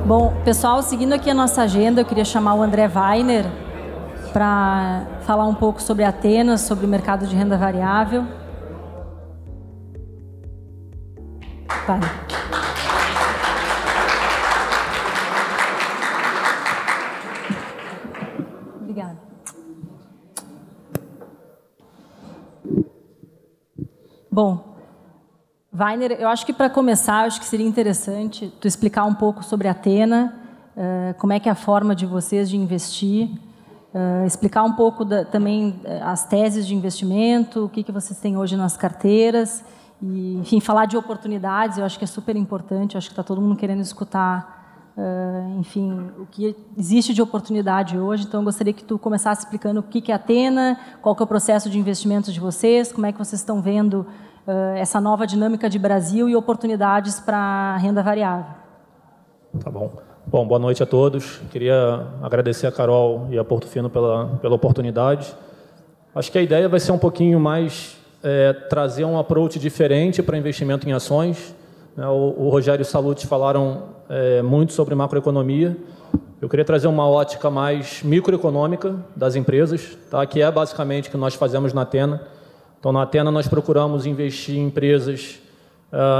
Bom, pessoal, seguindo aqui a nossa agenda, eu queria chamar o André Weiner para falar um pouco sobre Atenas, sobre o mercado de renda variável. Vai. Obrigada. Bom, Weiner, eu acho que para começar, acho que seria interessante tu explicar um pouco sobre a Athena, como é que é a forma de vocês de investir, explicar um pouco também as teses de investimento, o que vocês têm hoje nas carteiras, e, enfim, falar de oportunidades, eu acho que é super importante, eu acho que está todo mundo querendo escutar, enfim, o que existe de oportunidade hoje, então eu gostaria que tu começasse explicando o que é a Athena, qual que é o processo de investimentos de vocês, como é que vocês estão vendo essa nova dinâmica de Brasil e oportunidades para a renda variável. Tá bom. Bom, boa noite a todos. Queria agradecer a Carol e a Portofino pela oportunidade. Acho que a ideia vai ser um pouquinho mais trazer um approach diferente para investimento em ações. O Rogério e o Salute falaram muito sobre macroeconomia. Eu queria trazer uma ótica mais microeconômica das empresas, tá? Que é basicamente o que nós fazemos na Athena. Então, na Athena, nós procuramos investir em empresas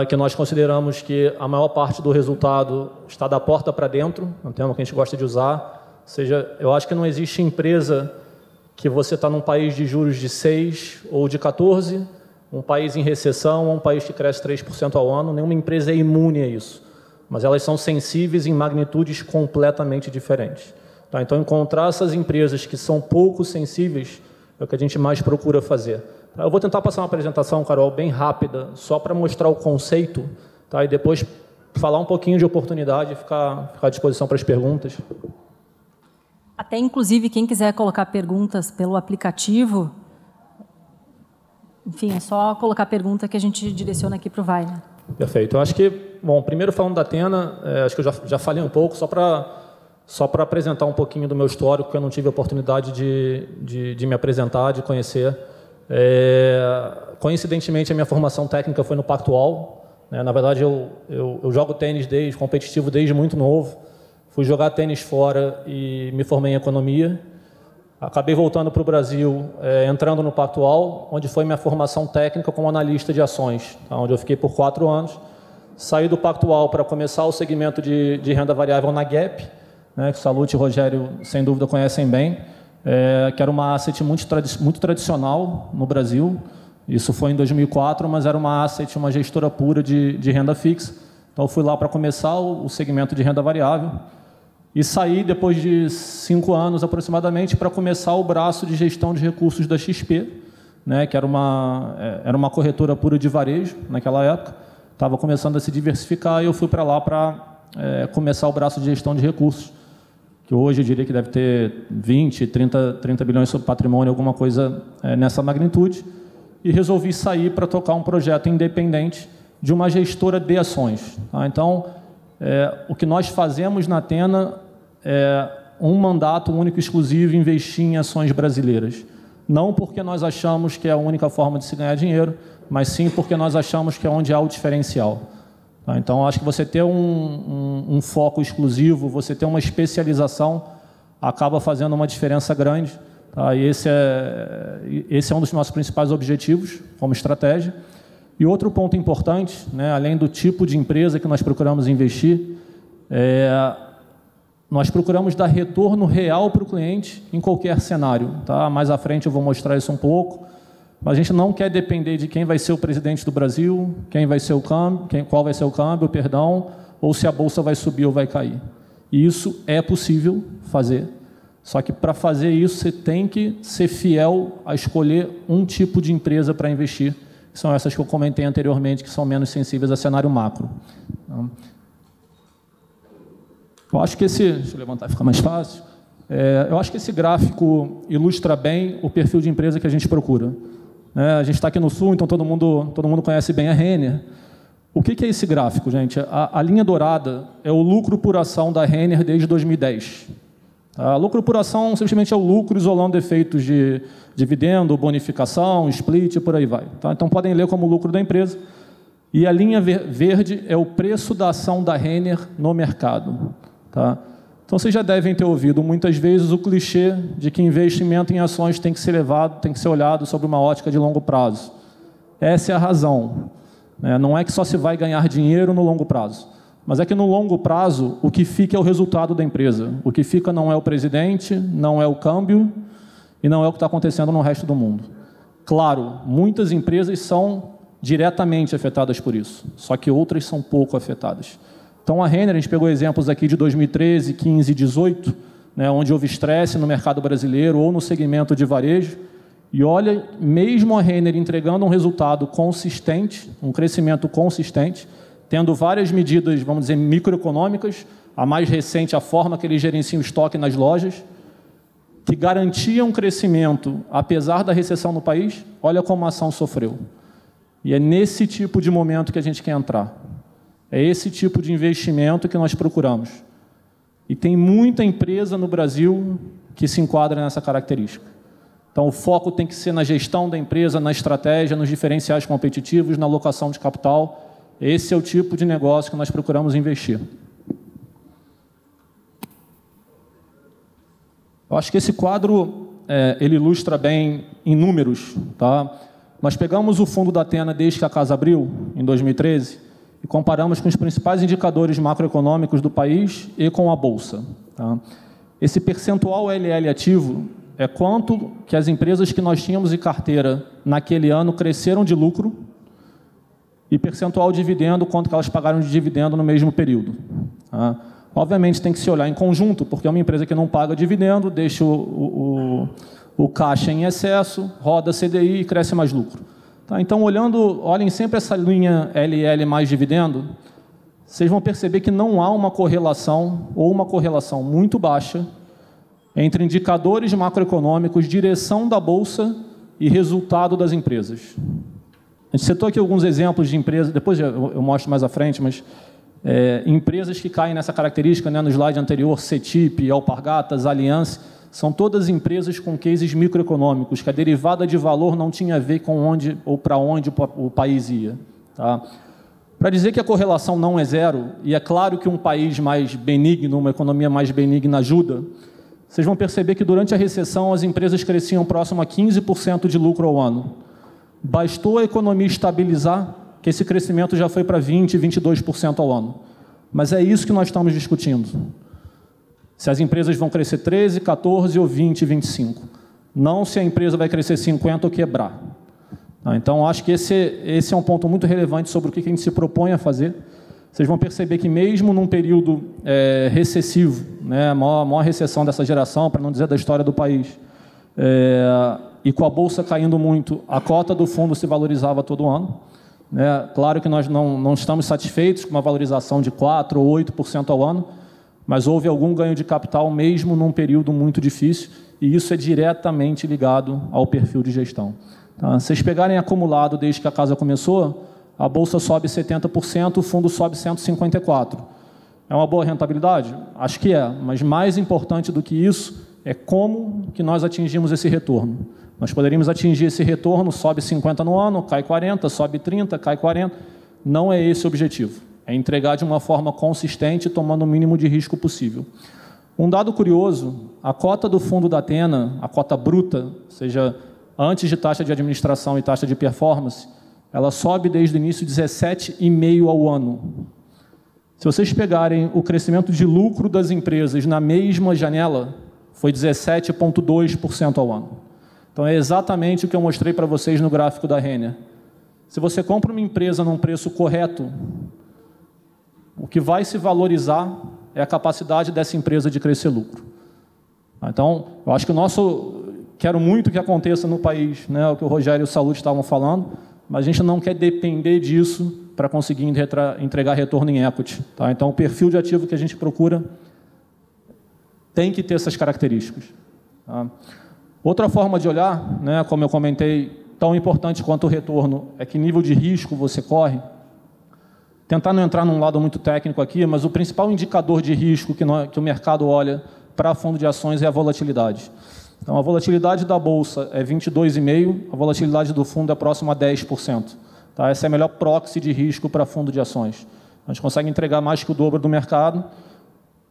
que nós consideramos que a maior parte do resultado está da porta para dentro, um termo que a gente gosta de usar. Ou seja, eu acho que não existe empresa que você está num país de juros de 6 ou de 14, um país em recessão ou um país que cresce 3% ao ano. Nenhuma empresa é imune a isso, mas elas são sensíveis em magnitudes completamente diferentes. Tá? Então, encontrar essas empresas que são pouco sensíveis é o que a gente mais procura fazer. Eu vou tentar passar uma apresentação, Carol, bem rápida, só para mostrar o conceito, tá? E depois falar um pouquinho de oportunidade e ficar à disposição para as perguntas. Até, inclusive, quem quiser colocar perguntas pelo aplicativo, enfim, é só colocar a pergunta que a gente direciona aqui para o Weiner. Perfeito. Eu acho que, bom, primeiro falando da Athena, acho que eu já falei um pouco, só para apresentar um pouquinho do meu histórico, que eu não tive a oportunidade de me apresentar, de conhecer. Coincidentemente, a minha formação técnica foi no Pactual. Na verdade, eu jogo tênis competitivo desde muito novo. Fui jogar tênis fora e me formei em economia. Acabei voltando para o Brasil, entrando no Pactual, onde foi minha formação técnica como analista de ações, tá? Onde eu fiquei por 4 anos. Saí do Pactual para começar o segmento de renda variável na Gap, né, que o Salute e o Rogério, sem dúvida, conhecem bem. Que era uma asset muito tradicional no Brasil. Isso foi em 2004, mas era uma asset, uma gestora pura de renda fixa. Então, eu fui lá para começar o segmento de renda variável e saí depois de 5 anos, aproximadamente, para começar o braço de gestão de recursos da XP, né, que era uma corretora pura de varejo naquela época. Estava começando a se diversificar e eu fui para lá para começar o braço de gestão de recursos, que hoje eu diria que deve ter 20, 30 bilhões sobre patrimônio, alguma coisa nessa magnitude, e resolvi sair para tocar um projeto independente de uma gestora de ações. Tá? Então, o que nós fazemos na Athena é um mandato único e exclusivo, investir em ações brasileiras. Não porque nós achamos que é a única forma de se ganhar dinheiro, mas sim porque nós achamos que é onde há o diferencial. Então, acho que você ter um foco exclusivo, você ter uma especialização, acaba fazendo uma diferença grande. Tá? E esse é um dos nossos principais objetivos como estratégia. E outro ponto importante, né, além do tipo de empresa que nós procuramos investir, nós procuramos dar retorno real para o cliente em qualquer cenário. Tá? Mais à frente eu vou mostrar isso um pouco. Mas a gente não quer depender de quem vai ser o presidente do Brasil, quem vai ser o câmbio, qual vai ser o câmbio, perdão, ou se a bolsa vai subir ou vai cair. E isso é possível fazer. Só que para fazer isso você tem que ser fiel a escolher um tipo de empresa para investir. Que são essas que eu comentei anteriormente, que são menos sensíveis a cenário macro. Eu acho que deixa eu levantar, fica mais fácil. Eu acho que esse gráfico ilustra bem o perfil de empresa que a gente procura. A gente está aqui no Sul, então todo mundo conhece bem a Renner. O que é esse gráfico, gente? A linha dourada é o lucro por ação da Renner desde 2010. A lucro por ação simplesmente é o lucro isolando efeitos de dividendo, bonificação, split e por aí vai. Tá? Então podem ler como lucro da empresa. E a linha verde é o preço da ação da Renner no mercado. Tá? Então, vocês já devem ter ouvido muitas vezes o clichê de que investimento em ações tem que ser levado, tem que ser olhado sobre uma ótica de longo prazo. Essa é a razão. Né? Não é que só se vai ganhar dinheiro no longo prazo, mas é que no longo prazo o que fica é o resultado da empresa. O que fica não é o presidente, não é o câmbio e não é o que está acontecendo no resto do mundo. Claro, muitas empresas são diretamente afetadas por isso, só que outras são pouco afetadas. Então, a Renner, a gente pegou exemplos aqui de 2013, 15 e 18, né, onde houve estresse no mercado brasileiro ou no segmento de varejo. E olha, mesmo a Renner entregando um resultado consistente, um crescimento consistente, tendo várias medidas, vamos dizer, microeconômicas, a mais recente, a forma que eles gerenciam o estoque nas lojas, que garantia um crescimento, apesar da recessão no país, olha como a ação sofreu. E é nesse tipo de momento que a gente quer entrar. É esse tipo de investimento que nós procuramos. E tem muita empresa no Brasil que se enquadra nessa característica. Então, o foco tem que ser na gestão da empresa, na estratégia, nos diferenciais competitivos, na alocação de capital. Esse é o tipo de negócio que nós procuramos investir. Eu acho que esse quadro ele ilustra bem em números. Tá? Nós pegamos o fundo da Athena desde que a casa abriu, em 2013, e comparamos com os principais indicadores macroeconômicos do país e com a Bolsa. Tá? Esse percentual LL ativo é quanto que as empresas que nós tínhamos em carteira naquele ano cresceram de lucro e percentual dividendo, quanto que elas pagaram de dividendo no mesmo período. Tá? Obviamente tem que se olhar em conjunto, porque é uma empresa que não paga dividendo, deixa o caixa em excesso, roda CDI e cresce mais lucro. Tá, então, olhem sempre essa linha LL mais dividendo, vocês vão perceber que não há uma correlação, ou uma correlação muito baixa, entre indicadores macroeconômicos, direção da Bolsa e resultado das empresas. A gente citou aqui alguns exemplos de empresas, depois eu mostro mais à frente, mas empresas que caem nessa característica, né, no slide anterior, CETIP, Alpargatas, Allianz, são todas empresas com cases microeconômicos, que a derivada de valor não tinha a ver com onde ou para onde o país ia. Tá? Para dizer que a correlação não é zero, e é claro que um país mais benigno, uma economia mais benigna ajuda, vocês vão perceber que durante a recessão as empresas cresciam próximo a 15% de lucro ao ano. Bastou a economia estabilizar, que esse crescimento já foi para 20%, 22% ao ano. Mas é isso que nós estamos discutindo. Se as empresas vão crescer 13%, 14% ou 20%, 25%. Não se a empresa vai crescer 50% ou quebrar. Então, acho que esse é um ponto muito relevante sobre o que a gente se propõe a fazer. Vocês vão perceber que mesmo num período recessivo, né, a maior recessão dessa geração, para não dizer da história do país, e com a Bolsa caindo muito, a cota do fundo se valorizava todo ano. Né? Claro que nós não estamos satisfeitos com uma valorização de 4% ou 8% ao ano, mas houve algum ganho de capital mesmo num período muito difícil, e isso é diretamente ligado ao perfil de gestão. Tá? Se vocês pegarem acumulado desde que a casa começou, a Bolsa sobe 70%, o fundo sobe 154%. É uma boa rentabilidade? Acho que é, mas mais importante do que isso é como que nós atingimos esse retorno. Nós poderíamos atingir esse retorno, sobe 50% no ano, cai 40%, sobe 30%, cai 40%. Não é esse o objetivo. É entregar de uma forma consistente, tomando o mínimo de risco possível. Um dado curioso, a cota do fundo da Athena, a cota bruta, ou seja, antes de taxa de administração e taxa de performance, ela sobe desde o início 17,5% ao ano. Se vocês pegarem o crescimento de lucro das empresas na mesma janela, foi 17,2% ao ano. Então, é exatamente o que eu mostrei para vocês no gráfico da Renner. Se você compra uma empresa num preço correto, o que vai se valorizar é a capacidade dessa empresa de crescer lucro. Então, eu acho que quero muito que aconteça no país, né, o que o Rogério e o Salute estavam falando, mas a gente não quer depender disso para conseguir entregar retorno em equity. Tá? Então, o perfil de ativo que a gente procura tem que ter essas características. Tá? Outra forma de olhar, né, como eu comentei, tão importante quanto o retorno, é que nível de risco você corre. Tentar não entrar num lado muito técnico aqui, mas o principal indicador de risco que o mercado olha para fundo de ações é a volatilidade. Então, a volatilidade da Bolsa é 22,5%, a volatilidade do fundo é próxima a 10%. Tá? Essa é a melhor proxy de risco para fundo de ações. A gente consegue entregar mais que o dobro do mercado,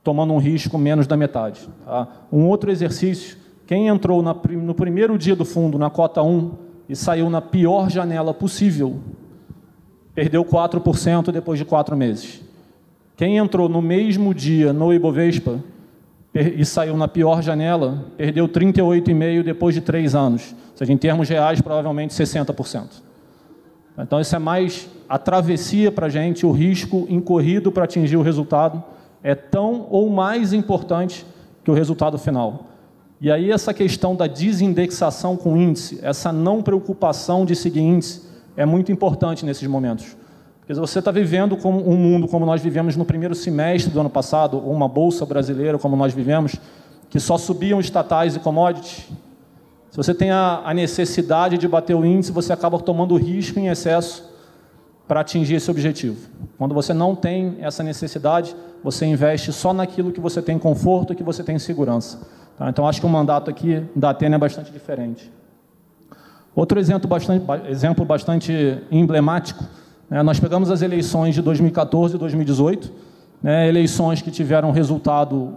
tomando um risco menos da metade. Tá? Um outro exercício, quem entrou no primeiro dia do fundo, na cota 1, e saiu na pior janela possível, perdeu 4% depois de 4 meses. Quem entrou no mesmo dia no Ibovespa e saiu na pior janela, perdeu 38,5% depois de 3 anos. Ou seja, em termos reais, provavelmente 60%. Então, isso é mais a travessia para a gente, o risco incorrido para atingir o resultado é tão ou mais importante que o resultado final. E aí essa questão da desindexação com índice, essa não preocupação de seguir índice, é muito importante nesses momentos. Porque se você está vivendo como um mundo como nós vivemos no primeiro semestre do ano passado, ou uma bolsa brasileira como nós vivemos, que só subiam estatais e commodities, se você tem a necessidade de bater o índice, você acaba tomando risco em excesso para atingir esse objetivo. Quando você não tem essa necessidade, você investe só naquilo que você tem conforto e que você tem segurança. Tá? Então, acho que o mandato aqui da Athena é bastante diferente. Outro exemplo bastante emblemático, né, nós pegamos as eleições de 2014 e 2018, né, eleições que tiveram resultado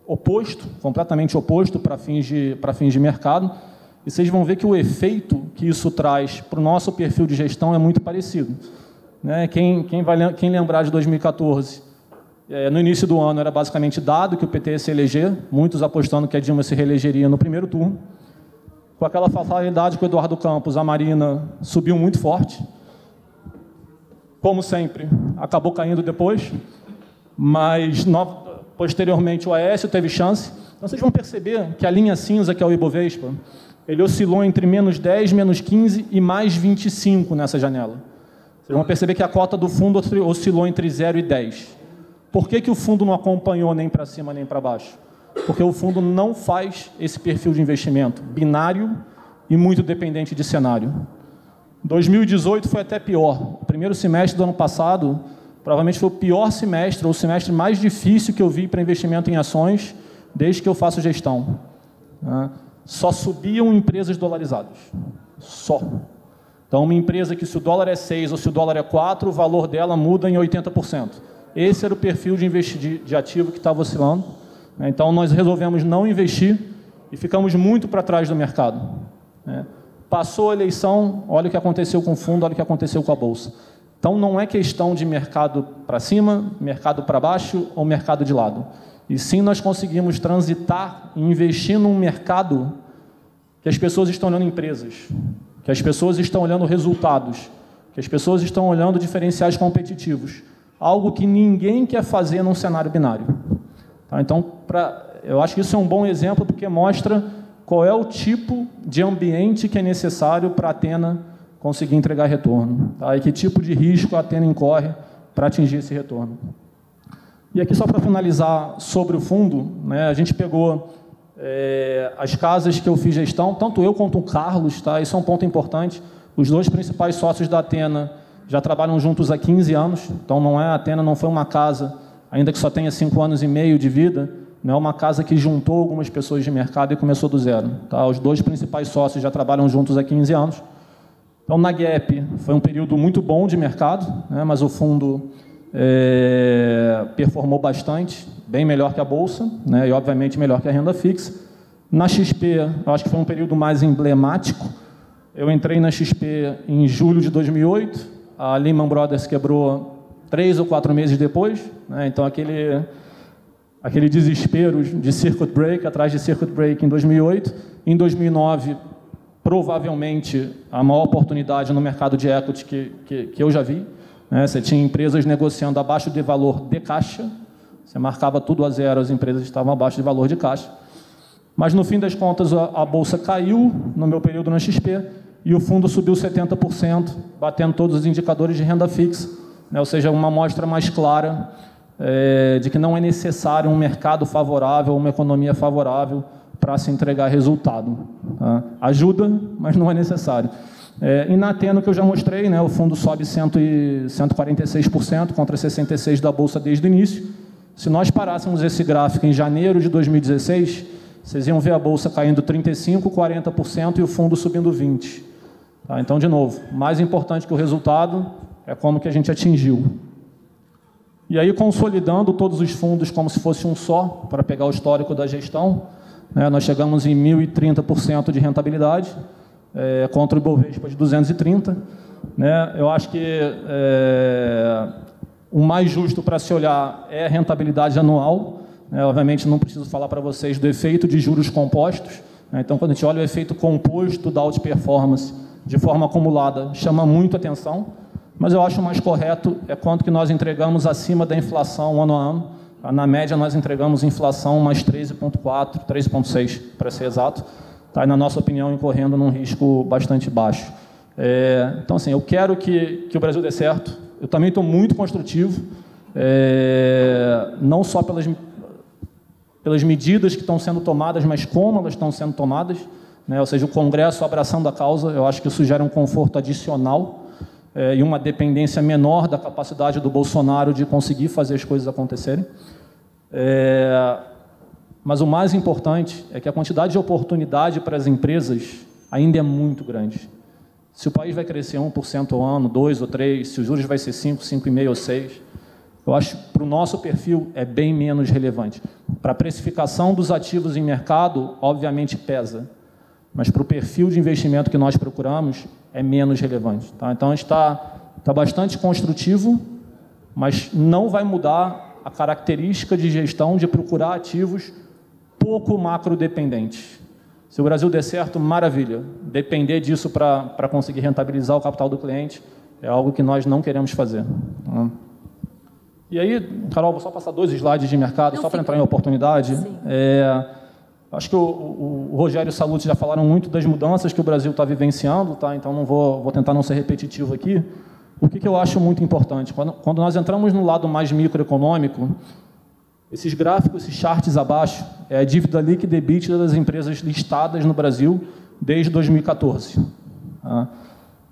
oposto, completamente oposto para fins de mercado, e vocês vão ver que o efeito que isso traz para o nosso perfil de gestão é muito parecido. Né? Quem lembrar de 2014, no início do ano era basicamente dado que o PT ia se eleger, muitos apostando que a Dilma se reelegeria no primeiro turno. Com aquela fatalidade com o Eduardo Campos, a Marina subiu muito forte. Como sempre, acabou caindo depois, mas posteriormente o Aécio teve chance. Então vocês vão perceber que a linha cinza, que é o Ibovespa, ele oscilou entre menos 10, menos 15 e mais 25 nessa janela. Vocês vão perceber que a cota do fundo oscilou entre 0 e 10. Por que o fundo não acompanhou nem para cima nem para baixo? Porque o fundo não faz esse perfil de investimento binário e muito dependente de cenário. 2018 foi até pior. O primeiro semestre do ano passado provavelmente foi o pior semestre, ou o semestre mais difícil que eu vi para investimento em ações desde que eu faço gestão. Só subiam empresas dolarizadas. Só. Então, uma empresa que se o dólar é 6 ou se o dólar é 4, o valor dela muda em 80%. Esse era o perfil de ativo que estava oscilando. Então, nós resolvemos não investir e ficamos muito para trás do mercado. Passou a eleição, olha o que aconteceu com o fundo, olha o que aconteceu com a Bolsa. Então, não é questão de mercado para cima, mercado para baixo ou mercado de lado. E sim, nós conseguimos transitar e investir num mercado que as pessoas estão olhando empresas, que as pessoas estão olhando resultados, que as pessoas estão olhando diferenciais competitivos. Algo que ninguém quer fazer num cenário binário. Tá? Então, eu acho que isso é um bom exemplo, porque mostra qual é o tipo de ambiente que é necessário para a Athena conseguir entregar retorno. Tá? E que tipo de risco a Athena incorre para atingir esse retorno. E aqui, só para finalizar sobre o fundo, né, a gente pegou as casas que eu fiz gestão, tanto eu quanto o Carlos, tá? Isso é um ponto importante. Os dois principais sócios da Athena já trabalham juntos há 15 anos, então a Athena não foi uma casa, ainda que só tenha 5 anos e meio de vida, não é uma casa que juntou algumas pessoas de mercado e começou do zero. Tá? Os dois principais sócios já trabalham juntos há 15 anos. Então, na Gap, foi um período muito bom de mercado, né, mas o fundo performou bastante, bem melhor que a Bolsa, né, e, obviamente, melhor que a renda fixa. Na XP, eu acho que foi um período mais emblemático. Eu entrei na XP em julho de 2008, a Lehman Brothers quebrou 3 ou 4 meses depois, né, então aquele desespero de circuit break, atrás de circuit break em 2008. Em 2009, provavelmente, a maior oportunidade no mercado de equity que eu já vi. Né? Você tinha empresas negociando abaixo de valor de caixa, você marcava tudo a zero, as empresas estavam abaixo de valor de caixa. Mas, no fim das contas, a Bolsa caiu no meu período na XP e o fundo subiu 70%, batendo todos os indicadores de renda fixa, né? Ou seja, uma amostra mais clara de que não é necessário um mercado favorável, uma economia favorável para se entregar resultado. Tá? Ajuda, mas não é necessário. E na Athena, que eu já mostrei, né, o fundo sobe 146% contra 66% da Bolsa desde o início. Se nós parássemos esse gráfico em janeiro de 2016, vocês iam ver a Bolsa caindo 35%, 40% e o fundo subindo 20%. Tá? Então, de novo, mais importante que o resultado é como que a gente atingiu. E aí, consolidando todos os fundos como se fosse um só, para pegar o histórico da gestão, né, nós chegamos em 1.030% de rentabilidade, contra o Ibovespa de 230%. Né? Eu acho que o mais justo para se olhar é a rentabilidade anual. Obviamente, não preciso falar para vocês do efeito de juros compostos. Né? Então, quando a gente olha o efeito composto da outperformance de forma acumulada, chama muito atenção. Mas eu acho mais correto é quanto que nós entregamos acima da inflação ano a ano. Na média, nós entregamos inflação mais 13,4%, 13,6%, para ser exato. Está, na nossa opinião, incorrendo num risco bastante baixo. Então, assim, eu quero que o Brasil dê certo. Eu também estou muito construtivo, não só pelas medidas que estão sendo tomadas, mas como elas estão sendo tomadas. Né? Ou seja, o Congresso abraçando a causa, eu acho que isso gera um conforto adicional e uma dependência menor da capacidade do Bolsonaro de conseguir fazer as coisas acontecerem. Mas o mais importante é que a quantidade de oportunidade para as empresas ainda é muito grande. Se o país vai crescer 1% ao ano, 2% ou 3%, se os juros vai ser 5%, 5,5% ou 6%, eu acho que para o nosso perfil é bem menos relevante. Para a precificação dos ativos em mercado, obviamente pesa, mas para o perfil de investimento que nós procuramos, é menos relevante. Tá? Então, a gente está bastante construtivo, mas não vai mudar a característica de gestão de procurar ativos pouco macrodependentes. Se o Brasil der certo, maravilha. Depender disso para conseguir rentabilizar o capital do cliente é algo que nós não queremos fazer. E aí, Carol, vou só passar 2 slides de mercado, só para entrar em oportunidade. Acho que o Rogério e o Salute já falaram muito das mudanças que o Brasil está vivenciando, tá? Então não vou tentar não ser repetitivo aqui. O que eu acho muito importante? Quando nós entramos no lado mais microeconômico, esses gráficos, esses charts abaixo, é a dívida líquida e EBITDA das empresas listadas no Brasil desde 2014. Tá?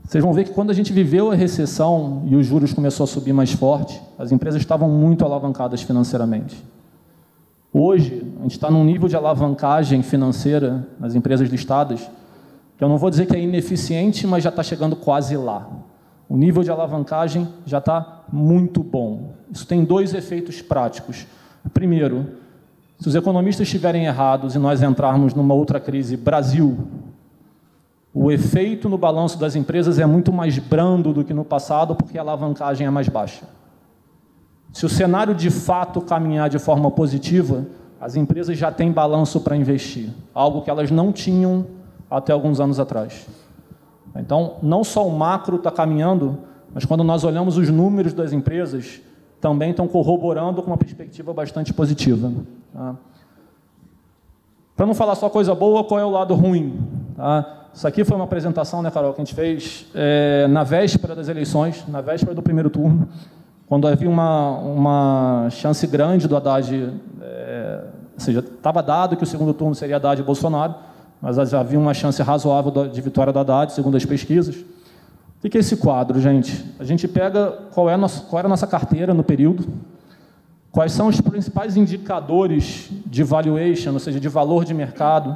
Vocês vão ver que quando a gente viveu a recessão e os juros começou a subir mais forte, as empresas estavam muito alavancadas financeiramente. Hoje, a gente está num nível de alavancagem financeira nas empresas listadas, que eu não vou dizer que é ineficiente, mas já está chegando quase lá. O nível de alavancagem já está muito bom. Isso tem 2 efeitos práticos. Primeiro, se os economistas estiverem errados e nós entrarmos numa outra crise Brasil, o efeito no balanço das empresas é muito mais brando do que no passado, porque a alavancagem é mais baixa. Se o cenário de fato caminhar de forma positiva, as empresas já têm balanço para investir, algo que elas não tinham até alguns anos atrás. Então, não só o macro está caminhando, mas quando nós olhamos os números das empresas, também estão corroborando com uma perspectiva bastante positiva. Tá? Para não falar só coisa boa, qual é o lado ruim? Tá? Isso aqui foi uma apresentação, né, Carol, que a gente fez na véspera das eleições, na véspera do primeiro turno, quando havia uma chance grande do Haddad, ou seja, estava dado que o segundo turno seria Haddad e Bolsonaro, mas havia uma chance razoável de vitória do Haddad, segundo as pesquisas. O que é esse quadro, gente? A gente pega qual era a nossa carteira no período, quais são os principais indicadores de valuation, ou seja, de valor de mercado,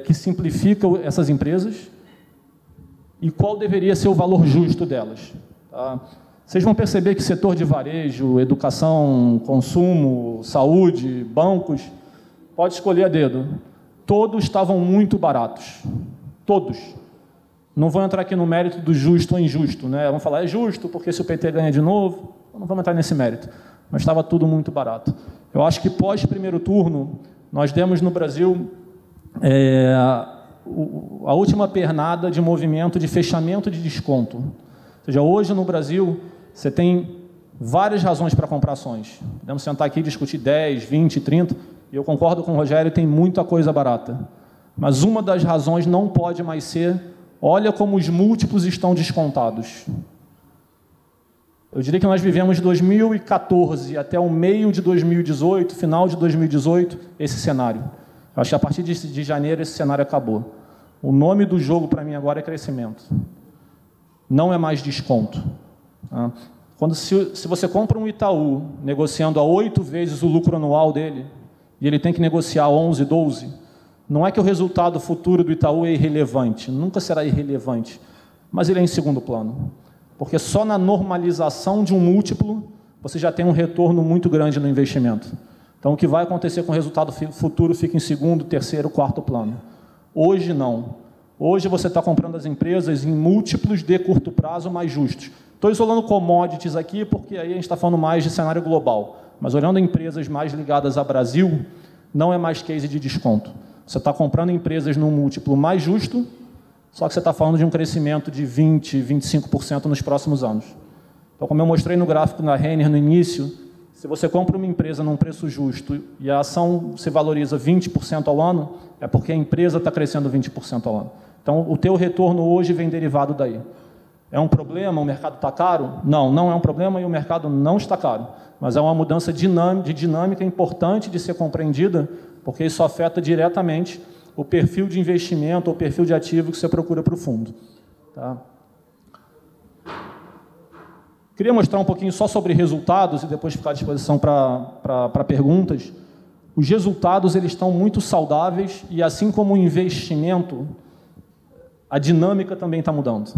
que simplificam essas empresas, e qual deveria ser o valor justo delas. Tá? Vocês vão perceber que setor de varejo, educação, consumo, saúde, bancos, pode escolher a dedo. Todos estavam muito baratos. Todos. Não vou entrar aqui no mérito do justo ou injusto, né? Vamos falar, é justo, porque se o PT ganha de novo, não vamos entrar nesse mérito. Mas estava tudo muito barato. Eu acho que pós-primeiro turno, nós demos no Brasil a última pernada de movimento de fechamento de desconto. Ou seja, hoje no Brasil, você tem várias razões para comprar ações. Podemos sentar aqui e discutir 10, 20, 30, e eu concordo com o Rogério, tem muita coisa barata. Mas uma das razões não pode mais ser, olha como os múltiplos estão descontados. Eu diria que nós vivemos de 2014 até o meio de 2018, final de 2018, esse cenário. Eu acho que a partir de janeiro esse cenário acabou. O nome do jogo para mim agora é crescimento. Não é mais desconto. Tá? Se você compra um Itaú negociando a 8 vezes o lucro anual dele, e ele tem que negociar 11, 12, não é que o resultado futuro do Itaú é irrelevante, nunca será irrelevante, mas ele é em segundo plano. Porque só na normalização de um múltiplo você já tem um retorno muito grande no investimento. Então, o que vai acontecer com o resultado futuro fica em segundo, terceiro, quarto plano. Hoje, não. Hoje, você está comprando as empresas em múltiplos de curto prazo mais justos. Estou isolando commodities aqui, porque aí a gente está falando mais de cenário global. Mas, olhando empresas mais ligadas ao Brasil, não é mais case de desconto. Você está comprando empresas num múltiplo mais justo, só que você está falando de um crescimento de 20%, 25% nos próximos anos. Então, como eu mostrei no gráfico da Renner no início, se você compra uma empresa num preço justo e a ação se valoriza 20% ao ano, é porque a empresa está crescendo 20% ao ano. Então, o teu retorno hoje vem derivado daí. É um problema? O mercado está caro? Não, não é um problema e o mercado não está caro. Mas é uma mudança de dinâmica importante de ser compreendida, porque isso afeta diretamente o perfil de investimento ou perfil de ativo que você procura para o fundo. Tá? Queria mostrar um pouquinho só sobre resultados e depois ficar à disposição para perguntas. Os resultados eles estão muito saudáveis e, assim como o investimento, a dinâmica também está mudando.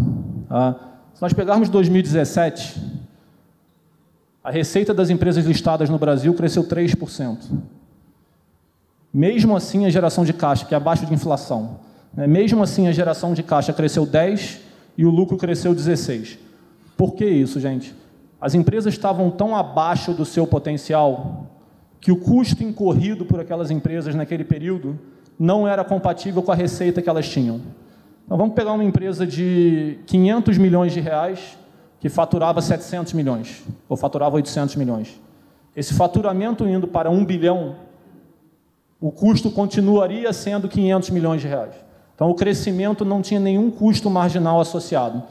Tá? Se nós pegarmos 2017, a receita das empresas listadas no Brasil cresceu 3%. Mesmo assim, a geração de caixa, que é abaixo de inflação, né? Mesmo assim, a geração de caixa cresceu 10% e o lucro cresceu 16%. Por que isso, gente? As empresas estavam tão abaixo do seu potencial que o custo incorrido por aquelas empresas naquele período não era compatível com a receita que elas tinham. Então, vamos pegar uma empresa de 500 milhões de reais que faturava 700 milhões, ou faturava 800 milhões. Esse faturamento indo para 1 bilhão, o custo continuaria sendo 500 milhões de reais. Então, o crescimento não tinha nenhum custo marginal associado.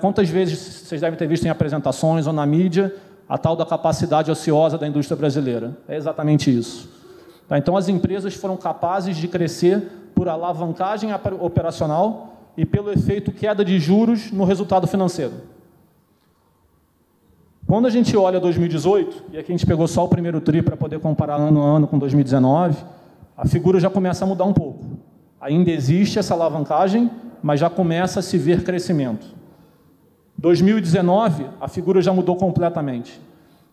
Quantas vezes vocês devem ter visto em apresentações ou na mídia a tal da capacidade ociosa da indústria brasileira? É exatamente isso. Então, as empresas foram capazes de crescer por alavancagem operacional e pelo efeito queda de juros no resultado financeiro. Quando a gente olha 2018, e aqui a gente pegou só o primeiro tri para poder comparar ano a ano com 2019, a figura já começa a mudar um pouco. Ainda existe essa alavancagem, mas já começa a se ver crescimento. 2019, a figura já mudou completamente.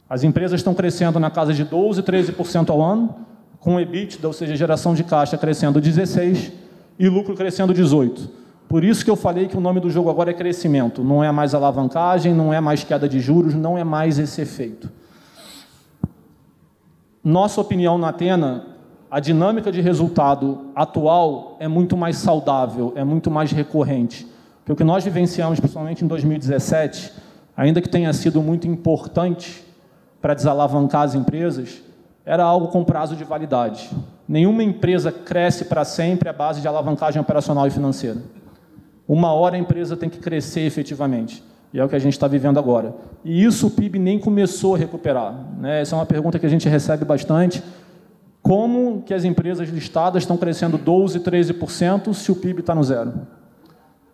As empresas estão crescendo na casa de 12%, 13% ao ano, com EBITDA, ou seja, geração de caixa, crescendo 16% e lucro crescendo 18%. Por isso que eu falei que o nome do jogo agora é crescimento. Não é mais alavancagem, não é mais queda de juros, não é mais esse efeito. Nossa opinião na Athena, a dinâmica de resultado atual é muito mais saudável, é muito mais recorrente. Porque o que nós vivenciamos, principalmente em 2017, ainda que tenha sido muito importante para desalavancar as empresas, era algo com prazo de validade. Nenhuma empresa cresce para sempre à base de alavancagem operacional e financeira. Uma hora a empresa tem que crescer efetivamente. E é o que a gente está vivendo agora. E isso o PIB nem começou a recuperar. Essa é uma pergunta que a gente recebe bastante. Como que as empresas listadas estão crescendo 12%, 13% se o PIB está no zero?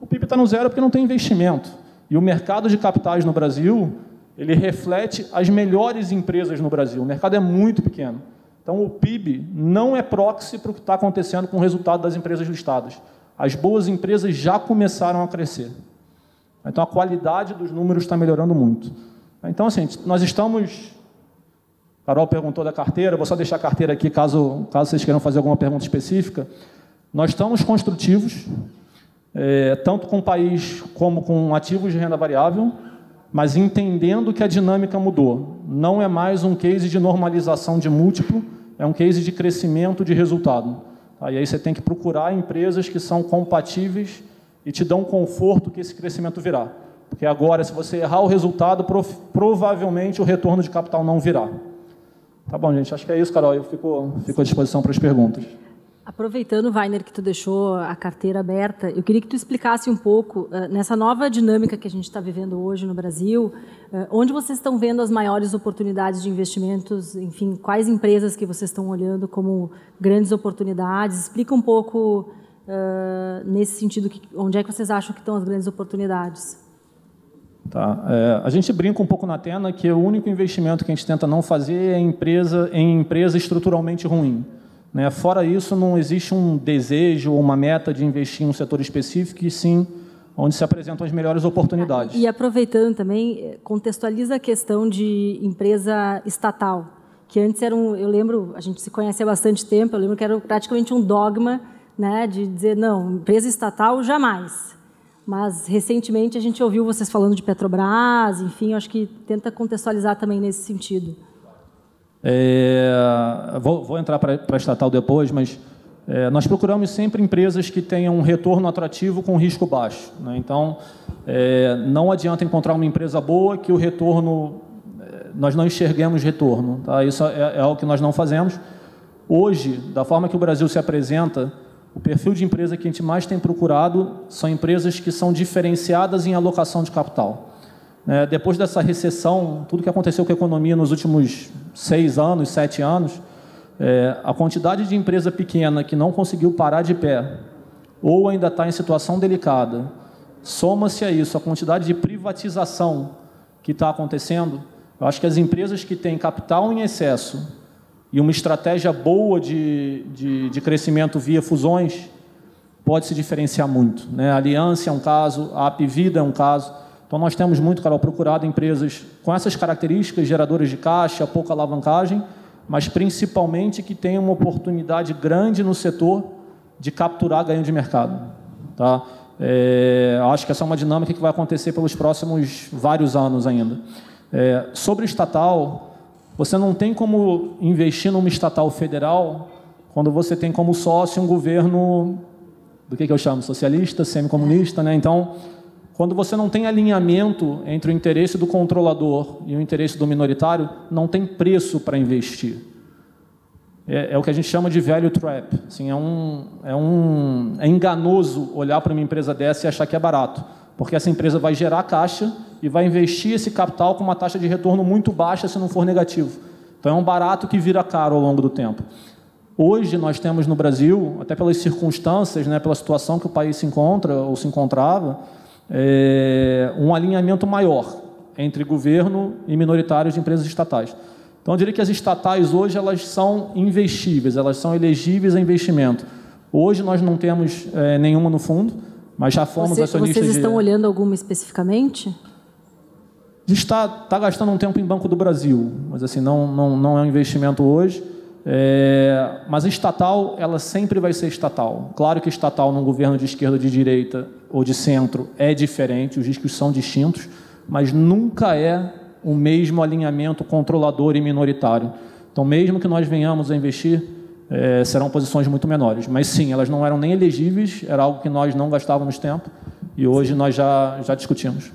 O PIB está no zero porque não tem investimento. E o mercado de capitais no Brasil, ele reflete as melhores empresas no Brasil. O mercado é muito pequeno. Então, o PIB não é proxy para o que está acontecendo com o resultado das empresas listadas. As boas empresas já começaram a crescer. Então, a qualidade dos números está melhorando muito. Então, assim, nós estamos... Carol perguntou da carteira, vou só deixar a carteira aqui, caso vocês queiram fazer alguma pergunta específica. Nós estamos construtivos, tanto com o país como com ativos de renda variável, mas entendendo que a dinâmica mudou. Não é mais um case de normalização de múltiplo, é um case de crescimento de resultado. E aí você tem que procurar empresas que são compatíveis e te dão conforto que esse crescimento virá. Porque agora, se você errar o resultado, provavelmente o retorno de capital não virá. Tá bom, gente? Acho que é isso, Carol. Eu fico à disposição para as perguntas. Aproveitando, Weiner, que tu deixou a carteira aberta, eu queria que tu explicasse um pouco, nessa nova dinâmica que a gente está vivendo hoje no Brasil, onde vocês estão vendo as maiores oportunidades de investimentos, enfim, quais empresas que vocês estão olhando como grandes oportunidades. Explica um pouco, nesse sentido, onde é que vocês acham que estão as grandes oportunidades. Tá. A gente brinca um pouco na Athena que o único investimento que a gente tenta não fazer é em empresa estruturalmente ruim. Fora isso, não existe um desejo ou uma meta de investir em um setor específico, e sim onde se apresentam as melhores oportunidades. E aproveitando também, contextualiza a questão de empresa estatal, que antes era eu lembro, a gente se conhece há bastante tempo, eu lembro que era praticamente um dogma, né, de dizer, não, empresa estatal jamais. Mas, recentemente, a gente ouviu vocês falando de Petrobras, enfim, acho que tenta contextualizar também nesse sentido. Vou entrar para a estatal depois, mas nós procuramos sempre empresas que tenham um retorno atrativo com risco baixo, né? Então, não adianta encontrar uma empresa boa que o retorno, nós não enxerguemos retorno, tá? Isso é algo que nós não fazemos. Hoje, da forma que o Brasil se apresenta, o perfil de empresa que a gente mais tem procurado são empresas que são diferenciadas em alocação de capital. Depois dessa recessão, tudo que aconteceu com a economia nos últimos 6 anos, 7 anos, a quantidade de empresa pequena que não conseguiu parar de pé ou ainda está em situação delicada, soma-se a isso a quantidade de privatização que está acontecendo. Eu acho que as empresas que têm capital em excesso e uma estratégia boa de crescimento via fusões pode se diferenciar muito, né? A Aliança é um caso, a Apvida é um caso. Então, nós temos muito, Carol, procurado empresas com essas características, geradoras de caixa, pouca alavancagem, mas principalmente que tenham uma oportunidade grande no setor de capturar ganho de mercado. Tá? Acho que essa é uma dinâmica que vai acontecer pelos próximos vários anos ainda. Sobre estatal, você não tem como investir numa estatal federal quando você tem como sócio um governo, do que eu chamo, socialista, semicomunista, né? Então, quando você não tem alinhamento entre o interesse do controlador e o interesse do minoritário, não tem preço para investir. É o que a gente chama de value trap. Assim, é enganoso olhar para uma empresa dessa e achar que é barato, porque essa empresa vai gerar caixa e vai investir esse capital com uma taxa de retorno muito baixa se não for negativo. Então, é um barato que vira caro ao longo do tempo. Hoje, nós temos no Brasil, até pelas circunstâncias, né, pela situação que o país se encontra ou se encontrava, um alinhamento maior entre governo e minoritários de empresas estatais. Então, eu diria que as estatais hoje elas são investíveis, elas são elegíveis a investimento. Hoje, nós não temos nenhuma no fundo, mas já fomos acionistas. Vocês estão olhando alguma especificamente? A gente está gastando um tempo em Banco do Brasil, mas assim, não é um investimento hoje. Mas a estatal, ela sempre vai ser estatal. Claro que estatal num governo de esquerda, de direita ou de centro é diferente, os riscos são distintos, mas nunca é o mesmo alinhamento controlador e minoritário. Então, mesmo que nós venhamos a investir, serão posições muito menores. Mas sim, elas não eram nem elegíveis, era algo que nós não gastávamos tempo e hoje nós já discutimos.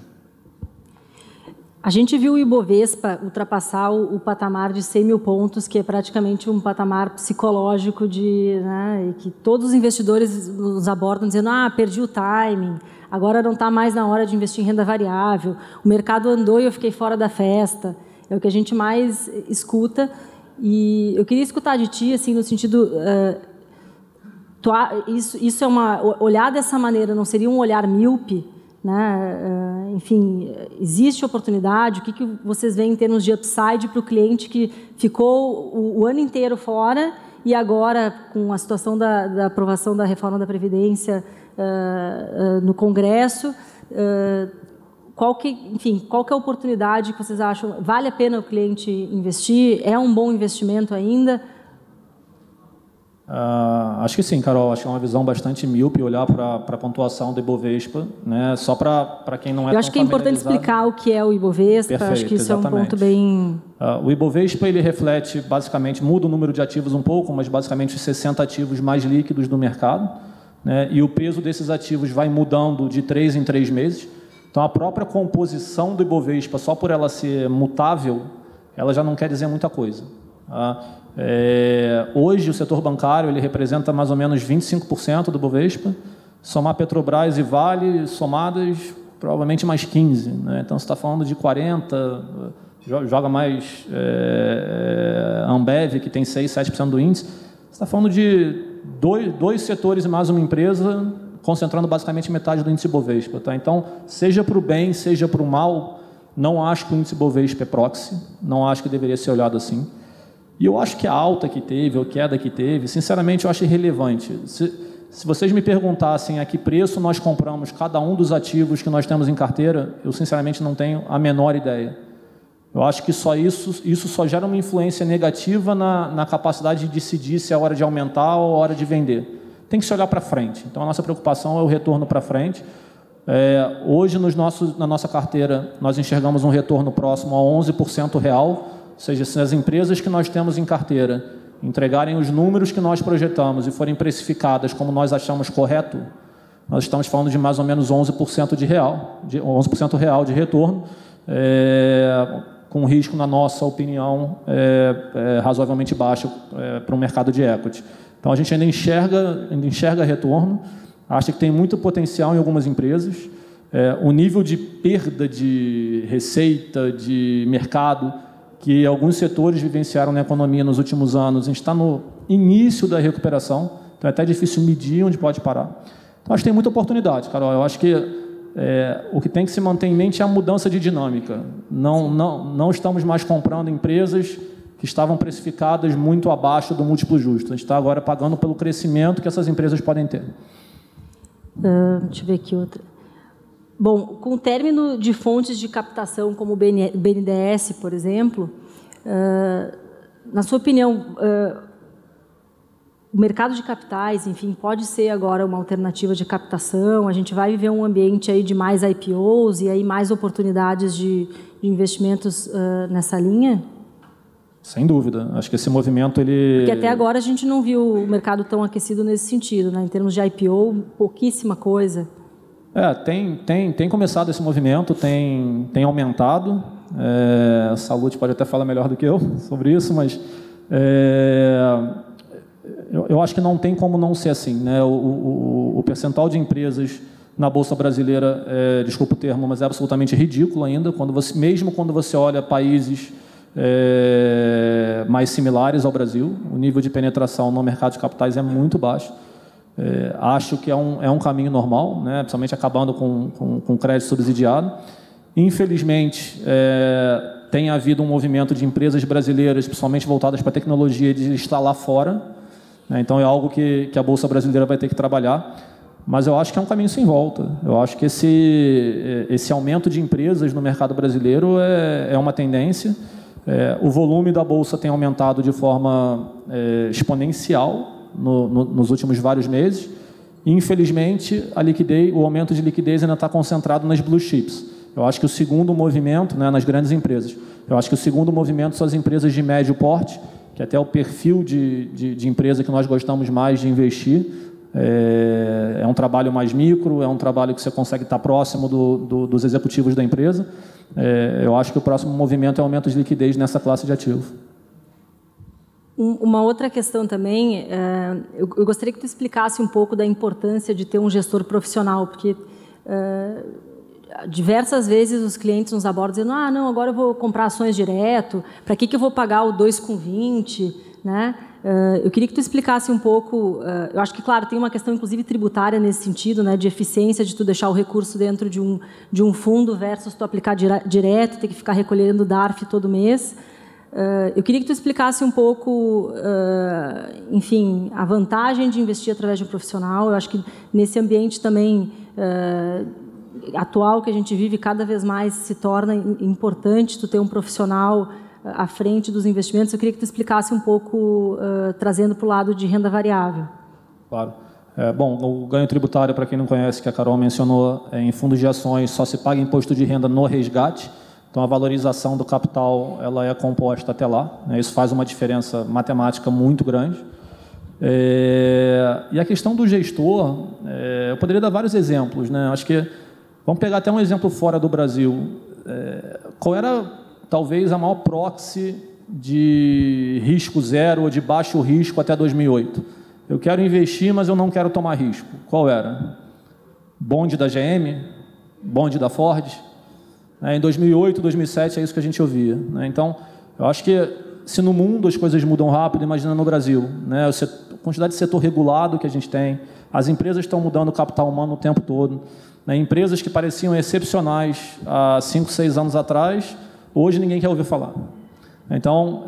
A gente viu o Ibovespa ultrapassar o patamar de 100 mil pontos, que é praticamente um patamar psicológico né, e que todos os investidores nos abordam dizendo, perdi o timing, agora não está mais na hora de investir em renda variável, o mercado andou e eu fiquei fora da festa. É o que a gente mais escuta. E eu queria escutar de ti, assim, no sentido... isso é olhar dessa maneira, não seria um olhar míope? Né? Enfim, existe oportunidade? O que vocês veem em termos de upside para o cliente que ficou o ano inteiro fora e agora, com a situação da aprovação da reforma da Previdência no Congresso, qual que é a oportunidade que vocês acham? Vale a pena o cliente investir? É um bom investimento ainda? Acho que sim, Carol. Acho que é uma visão bastante míope olhar para a pontuação do Ibovespa, né? Só para quem não é. Eu acho que é importante explicar o que é o Ibovespa. Perfeito, acho que isso exatamente. É um ponto bem. O Ibovespa ele reflete basicamente, muda o número de ativos um pouco, mas basicamente os 60 ativos mais líquidos do mercado, né? E o peso desses ativos vai mudando de 3 em 3 meses. Então a própria composição do Ibovespa, só por ela ser mutável, ela já não quer dizer muita coisa. Hoje o setor bancário ele representa mais ou menos 25% do Bovespa, somar Petrobras e Vale somadas provavelmente mais 15%, né? Então você está falando de 40%, joga mais Ambev, que tem 6%, 7% do índice, você está falando de dois setores e mais uma empresa concentrando basicamente metade do índice Bovespa, tá? Então, seja para o bem, seja para o mal, não acho que o índice Bovespa é proxy, não acho que deveria ser olhado assim. E eu acho que a alta que teve, ou queda que teve, sinceramente, eu acho irrelevante. Se vocês me perguntassem a que preço nós compramos cada um dos ativos que nós temos em carteira, eu sinceramente não tenho a menor ideia. Eu acho que só isso só gera uma influência negativa na capacidade de decidir se é hora de aumentar ou hora de vender. Tem que se olhar para frente. Então, a nossa preocupação é o retorno para frente. Hoje, na nossa carteira, nós enxergamos um retorno próximo a 11% real, ou seja, se as empresas que nós temos em carteira entregarem os números que nós projetamos e forem precificadas como nós achamos correto, nós estamos falando de mais ou menos 11% real de retorno, com um risco, na nossa opinião, razoavelmente baixo para o mercado de equity. Então, a gente ainda enxerga retorno, acha que tem muito potencial em algumas empresas. O nível de perda de receita, de mercado, que alguns setores vivenciaram na economia nos últimos anos, a gente está no início da recuperação, então é até difícil medir onde pode parar. Então, acho que tem muita oportunidade, Carol. Eu acho que o que tem que se manter em mente é a mudança de dinâmica. Não estamos mais comprando empresas que estavam precificadas muito abaixo do múltiplo justo. A gente está agora pagando pelo crescimento que essas empresas podem ter. Deixa eu ver aqui outra. Bom, com o término de fontes de captação como o BNDES, por exemplo, na sua opinião, o mercado de capitais, enfim, pode ser agora uma alternativa de captação? A gente vai viver um ambiente aí de mais IPOs e aí mais oportunidades de investimentos nessa linha? Sem dúvida. Acho que esse movimento, ele... Porque até agora a gente não viu o mercado tão aquecido nesse sentido, né? Em termos de IPO, pouquíssima coisa. Tem começado esse movimento, tem aumentado. A Salute pode até falar melhor do que eu sobre isso, mas eu acho que não tem como não ser assim, né? O percentual de empresas na Bolsa Brasileira, desculpa o termo, mas é absolutamente ridículo ainda, mesmo quando você olha países mais similares ao Brasil, o nível de penetração no mercado de capitais é muito baixo. Acho que é um caminho normal, né? Principalmente acabando com crédito subsidiado. Infelizmente, tem havido um movimento de empresas brasileiras, principalmente voltadas para a tecnologia, de estar lá fora, né? Então, é algo que a Bolsa Brasileira vai ter que trabalhar, mas eu acho que é um caminho sem volta. Eu acho que esse aumento de empresas no mercado brasileiro é uma tendência. O volume da Bolsa tem aumentado de forma exponencial nos últimos vários meses. Infelizmente, o aumento de liquidez ainda está concentrado nas blue chips. Eu acho que o segundo movimento, né, nas grandes empresas, eu acho que o segundo movimento são as empresas de médio porte, que até é o perfil de empresa que nós gostamos mais de investir. É um trabalho mais micro, é um trabalho que você consegue estar próximo dos executivos da empresa. Eu acho que o próximo movimento é o aumento de liquidez nessa classe de ativo. Uma outra questão também, eu gostaria que tu explicasse um pouco da importância de ter um gestor profissional, porque diversas vezes os clientes nos abordam dizendo: não, agora eu vou comprar ações direto, para que eu vou pagar o 2,20, né? Eu queria que tu explicasse um pouco, eu acho que, claro, tem uma questão, inclusive, tributária nesse sentido, né, de eficiência, de tu deixar o recurso dentro de um fundo versus tu aplicar direto, ter que ficar recolhendo DARF todo mês. Eu queria que tu explicasse um pouco, enfim, a vantagem de investir através de um profissional. Eu acho que nesse ambiente também atual que a gente vive, cada vez mais se torna importante tu ter um profissional à frente dos investimentos. Eu queria que tu explicasse um pouco, trazendo para o lado de renda variável. Claro. Bom, o ganho tributário, para quem não conhece, que a Carol mencionou, em fundos de ações só se paga imposto de renda no resgate. Então, a valorização do capital ela é composta até lá, né? Isso faz uma diferença matemática muito grande. E a questão do gestor, eu poderia dar vários exemplos, né? Acho que vamos pegar até um exemplo fora do Brasil. Qual era, talvez, a maior proxy de risco zero ou de baixo risco até 2008? Eu quero investir, mas eu não quero tomar risco. Qual era? Bonde da GM? Bonde da Ford? Em 2008, 2007, é isso que a gente ouvia, né? Então, eu acho que se no mundo as coisas mudam rápido, imagina no Brasil, né? A quantidade de setor regulado que a gente tem, as empresas estão mudando o capital humano o tempo todo, né? Empresas que pareciam excepcionais há 5, 6 anos atrás, hoje ninguém quer ouvir falar. Então,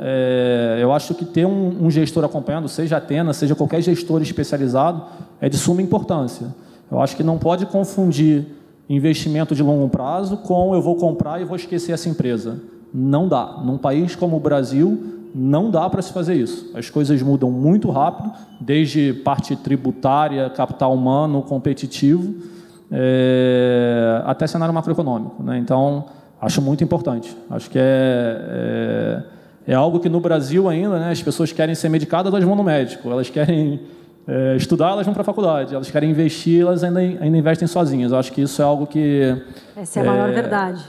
eu acho que ter um gestor acompanhando, seja a Athena, seja qualquer gestor especializado, é de suma importância. Eu acho que não pode confundir investimento de longo prazo com eu vou comprar e vou esquecer essa empresa. Não dá. Num país como o Brasil, não dá para se fazer isso. As coisas mudam muito rápido, desde parte tributária, capital humano, competitivo, até cenário macroeconômico, né? Então, acho muito importante. Acho que é algo que no Brasil ainda, né, as pessoas querem ser medicadas, elas vão no médico. Elas querem estudar, elas vão para a faculdade. Elas querem investir, elas ainda investem sozinhas. Eu acho que isso é algo que... Essa é a maior verdade.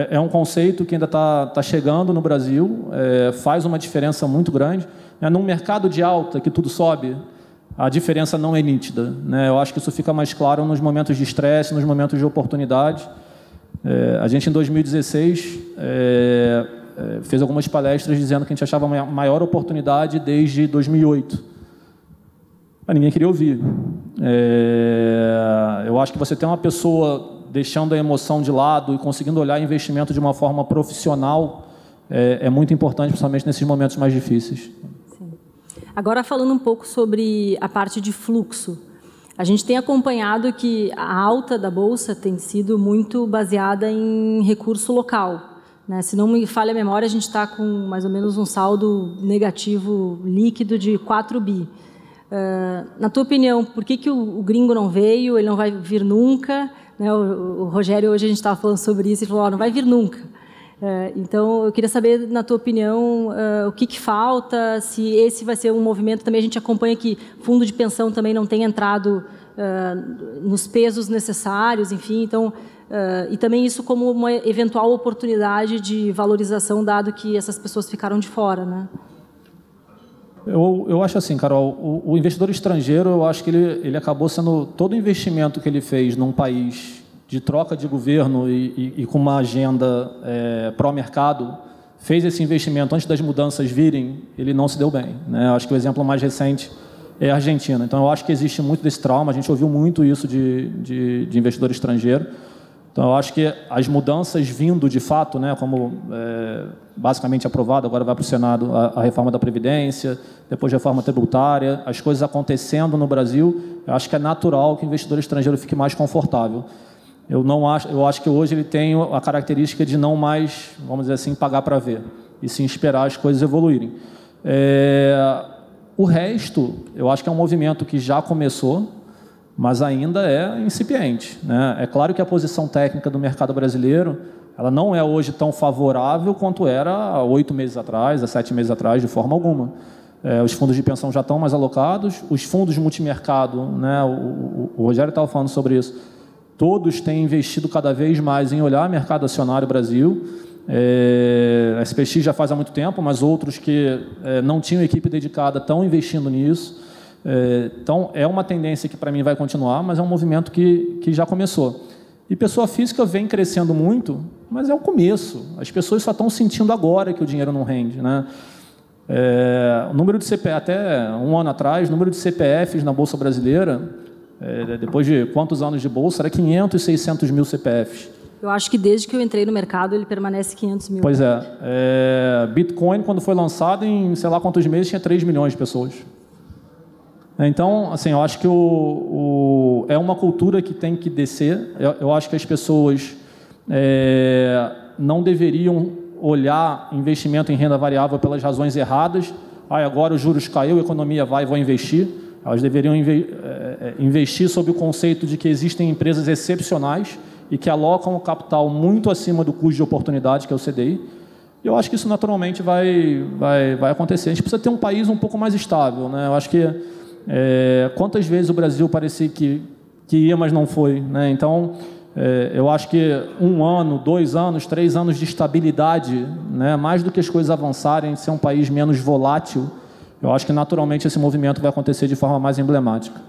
É um conceito que ainda está chegando no Brasil, faz uma diferença muito grande. Num mercado de alta, que tudo sobe, a diferença não é nítida, né? Eu acho que isso fica mais claro nos momentos de estresse, nos momentos de oportunidade. A gente, em 2016, fez algumas palestras dizendo que a gente achava a maior oportunidade desde 2008. Mas ninguém queria ouvir. Eu acho que você tem uma pessoa deixando a emoção de lado e conseguindo olhar investimento de uma forma profissional é muito importante, principalmente nesses momentos mais difíceis. Sim. Agora, falando um pouco sobre a parte de fluxo. A gente tem acompanhado que a alta da Bolsa tem sido muito baseada em recurso local, né? Se não me falha a memória, a gente está com mais ou menos um saldo negativo líquido de 4 bi. Na tua opinião, por que o gringo não veio? Ele não vai vir nunca? Né? O Rogério, hoje a gente estava falando sobre isso, e falou, não vai vir nunca. Então, eu queria saber, na tua opinião, o que falta, se esse vai ser um movimento. Também a gente acompanha que fundo de pensão também não tem entrado nos pesos necessários, enfim. Então, e também isso como uma eventual oportunidade de valorização, dado que essas pessoas ficaram de fora, né? Eu acho assim, Carol, o investidor estrangeiro, eu acho que ele acabou sendo... Todo investimento que ele fez num país de troca de governo e com uma agenda pró-mercado, fez esse investimento antes das mudanças virem, ele não se deu bem, né? Eu acho que o exemplo mais recente é a Argentina. Então, eu acho que existe muito desse trauma, a gente ouviu muito isso de investidor estrangeiro. Então, eu acho que as mudanças vindo de fato, né, como basicamente aprovado, agora vai para o Senado a reforma da Previdência, depois a reforma tributária, as coisas acontecendo no Brasil, eu acho que é natural que o investidor estrangeiro fique mais confortável. Eu acho que hoje ele tem a característica de não mais, vamos dizer assim, pagar para ver, e sim esperar as coisas evoluírem. O resto, eu acho que é um movimento que já começou, mas ainda é incipiente, né? É claro que a posição técnica do mercado brasileiro, ela não é hoje tão favorável quanto era há 8 meses atrás, há 7 meses atrás, de forma alguma. Os fundos de pensão já estão mais alocados, os fundos multimercado, né? O Rogério estava falando sobre isso, todos têm investido cada vez mais em olhar o mercado acionário Brasil. A SPX já faz há muito tempo, mas outros que não tinham equipe dedicada estão investindo nisso. Então, é uma tendência que, para mim, vai continuar, mas é um movimento que já começou. E pessoa física vem crescendo muito, mas é o começo. As pessoas só estão sentindo agora que o dinheiro não rende, né? O número de CPF, até um ano atrás, o número de CPFs na Bolsa Brasileira, depois de quantos anos de Bolsa, era 500, 600 mil CPFs. Eu acho que desde que eu entrei no mercado, ele permanece 500 mil. Pois Bitcoin, quando foi lançado, em sei lá quantos meses, tinha 3 milhões de pessoas. Então, assim, eu acho que é uma cultura que tem que descer. Eu acho que as pessoas não deveriam olhar investimento em renda variável pelas razões erradas. Agora os juros caiu, a economia vai, vou investir. Elas deveriam investir sob o conceito de que existem empresas excepcionais e que alocam o capital muito acima do custo de oportunidade, que é o CDI. E eu acho que isso naturalmente vai acontecer. A gente precisa ter um país um pouco mais estável, né? Eu acho que quantas vezes o Brasil parecia que ia, mas não foi, né? Então, eu acho que 1 ano, 2 anos, 3 anos de estabilidade, né? Mais do que as coisas avançarem, ser um país menos volátil, eu acho que naturalmente esse movimento vai acontecer de forma mais emblemática.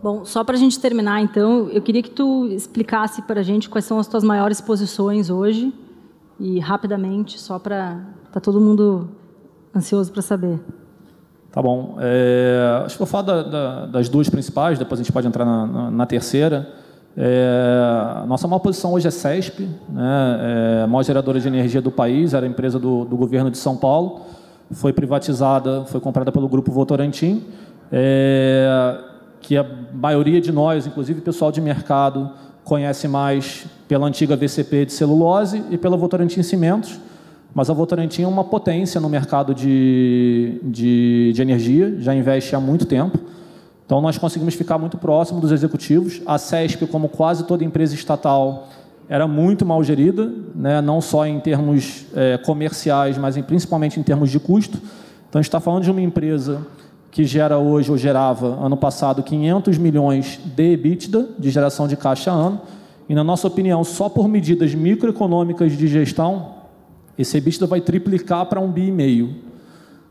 Bom, só para a gente terminar, então, eu queria que tu explicasse para a gente quais são as tuas maiores posições hoje e rapidamente, só para tá todo mundo ansioso para saber. Tá bom. Acho que vou falar das duas principais, depois a gente pode entrar na terceira. A nossa maior posição hoje é CESP, né? A maior geradora de energia do país, era a empresa do governo de São Paulo, foi privatizada, foi comprada pelo Grupo Votorantim, que a maioria de nós, inclusive pessoal de mercado, conhece mais pela antiga VCP de celulose e pela Votorantim Cimentos, mas a Votorantim é uma potência no mercado de energia, já investe há muito tempo. Então, nós conseguimos ficar muito próximo dos executivos. A CESP, como quase toda empresa estatal, era muito mal gerida, né? Não só em termos comerciais, mas principalmente em termos de custo. Então, a gente está falando de uma empresa que gera hoje, ou gerava, ano passado, 500 milhões de EBITDA, de geração de caixa ano, e, na nossa opinião, só por medidas microeconômicas de gestão, esse EBITDA vai triplicar para 1,5 bi.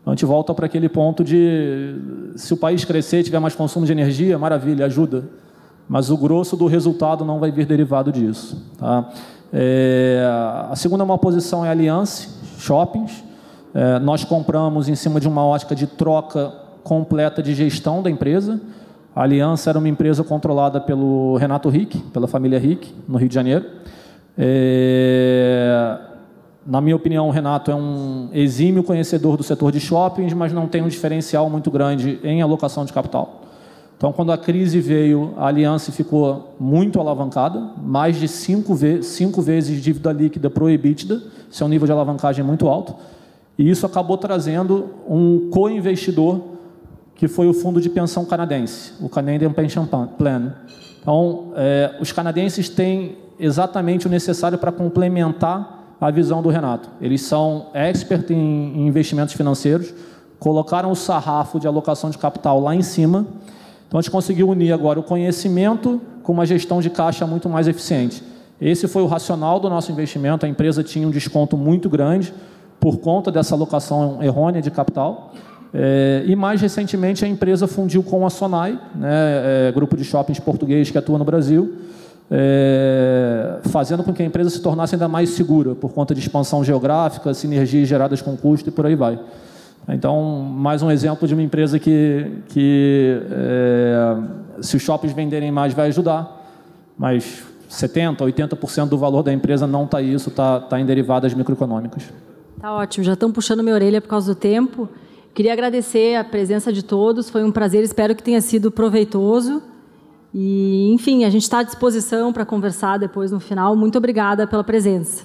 Então, a gente volta para aquele ponto de, se o país crescer, tiver mais consumo de energia, maravilha, ajuda. Mas o grosso do resultado não vai vir derivado disso. Tá? A segunda maior posição é a Allianz Shoppings. Nós compramos em cima de uma ótica de troca completa de gestão da empresa. A Allianz era uma empresa controlada pelo Renato Rick, pela família Rick, no Rio de Janeiro. Na minha opinião, o Renato é um exímio conhecedor do setor de shoppings, mas não tem um diferencial muito grande em alocação de capital. Então, quando a crise veio, a Allianz ficou muito alavancada, mais de 5 vezes dívida líquida para o EBITDA, isso é um nível de alavancagem muito alto, e isso acabou trazendo um co-investidor, que foi o fundo de pensão canadense, o Canadian Pension Plan. Então, os canadenses têm exatamente o necessário para complementar a visão do Renato. Eles são expert em investimentos financeiros, colocaram o sarrafo de alocação de capital lá em cima. Então, a gente conseguiu unir agora o conhecimento com uma gestão de caixa muito mais eficiente. Esse foi o racional do nosso investimento. A empresa tinha um desconto muito grande por conta dessa alocação errônea de capital. E, mais recentemente, a empresa fundiu com a Sonai, né, grupo de shoppings português que atua no Brasil, fazendo com que a empresa se tornasse ainda mais segura, por conta de expansão geográfica, sinergias geradas com custo e por aí vai. Então, mais um exemplo de uma empresa que se os shoppings venderem mais, vai ajudar, mas 70%, 80% do valor da empresa não está isso, está em derivadas microeconômicas. Tá ótimo, já estão puxando minha orelha por causa do tempo. Queria agradecer a presença de todos, foi um prazer, espero que tenha sido proveitoso. E, enfim, a gente está à disposição para conversar depois no final. Muito obrigada pela presença.